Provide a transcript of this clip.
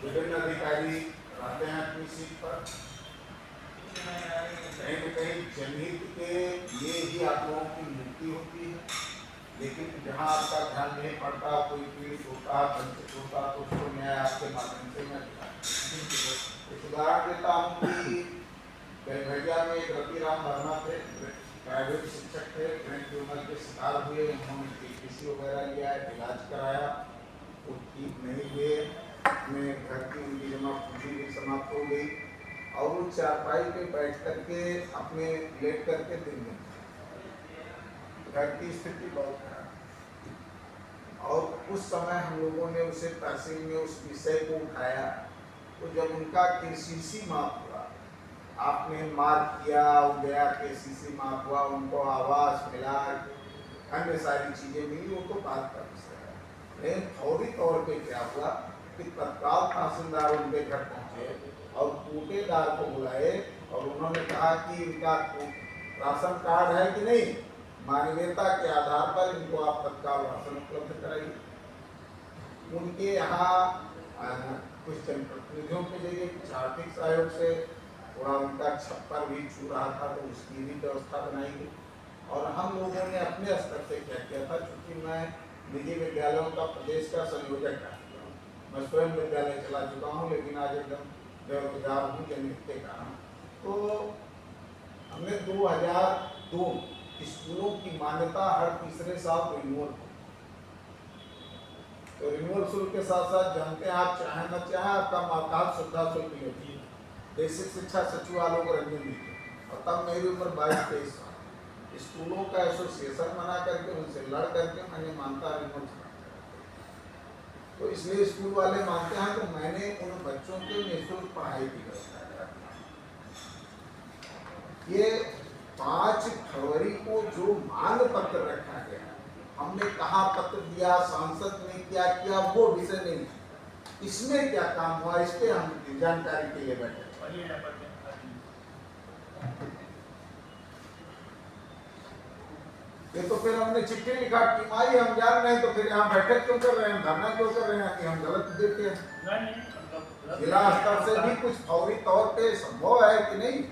विभिन्न अधिकारी रहते हैं अपनी सीट पर, कहीं न कहीं जनहित के लिए ही आप लोगों की नियुक्ति होती है, लेकिन जहाँ आपका ध्यान नहीं पड़ता, कोई पीड़ित होता, वंचित होता, तो उसको न्याय आपके माध्यम से मैं उदाहरण देता हूँ कि बेलभैया में एक रतिराम वर्मा थे, प्राइवेट शिक्षक थे, ब्रेन ट्यूमर के शिकार हुए, उन्होंने टीपीसी वगैरह लिया, इलाज कराया, वो ठीक नहीं हुए, अपने घर की उनकी जमा पूंजी भी समाप्त हो गई और वो चारपाई पे बैठ करके अपने लेट करके दिन में घर की स्थिति बहुत खराब। और उस समय हम लोगों ने उसे तहसील में उस विषय को उठाया, तो जब उनका केसीसी माफ हुआ, आपने मार्क किया, गया केसीसी माफ हुआ, उनको आवास मिला, अन्य सारी चीजें मिली, वो तो बात का विषय है। लेकिन फौरी तौर पे क्या हुआ कि तत्काल तहसीलदार उनके घर पहुंचे और कूटेदार को बुलाए और उन्होंने कहा कि इनका राशन कार्ड है कि नहीं, मानवीयता के आधार पर इनको आप तत्काल राशन उपलब्ध कराइए। उनके यहाँ कुछ जनप्रतिनिधियों के लिए कुछ आर्थिक सहयोग से थोड़ा उनका छप्पर भी छू रहा था, तो उसकी भी व्यवस्था बनाई गई। और हम लोगों ने अपने स्तर से क्या किया था, चूँकि मैं निजी विद्यालयों का प्रदेश का संयोजक रह चुका हूँ, मैं स्वयं विद्यालय चला चुका हूँ, लेकिन आज एकदम बेरोजगार हूँ जनहित के कारण। तो हमने 2002 स्कूलों की मान्यता हर तीसरे साल रिन्यूअल हो, तो रिन्यूअल शुल्क के साथ साथ जानते हैं आप, चाहे न चाहे आपका माताहत सुविधा शुल्क लेती है, बेसिक शिक्षा सचिवालय को रंजन दी। और तब मेरी उम्र 22-23 साल, स्कूलों का एसोसिएशन बना करके उनसे लड़ करके मैंने मानता रिन्यूअल करा। तो इसलिए स्कूल वाले मानते हैं, तो मैंने उन बच्चों के निःशुल्क पढ़ाई की व्यवस्था करा। ये 5 फरवरी को जो मांग पत्र रखा गया, हमने कहा पत्र दिया, सांसद ने क्या किया, वो विषय नहीं, इसमें क्या काम हुआ, इस पे हम जानकारी के लिए बैठे। ये तो फिर हमने चिट्ठी लिखा कि भाई हम जान रहे हैं, तो फिर यहाँ बैठक क्यों कर रहे हैं, धरना क्यों कर रहे हैं, कि हम गलत देते हैं। जिला स्तर से भी कुछ फौरी तौर पे संभव है कि नहीं।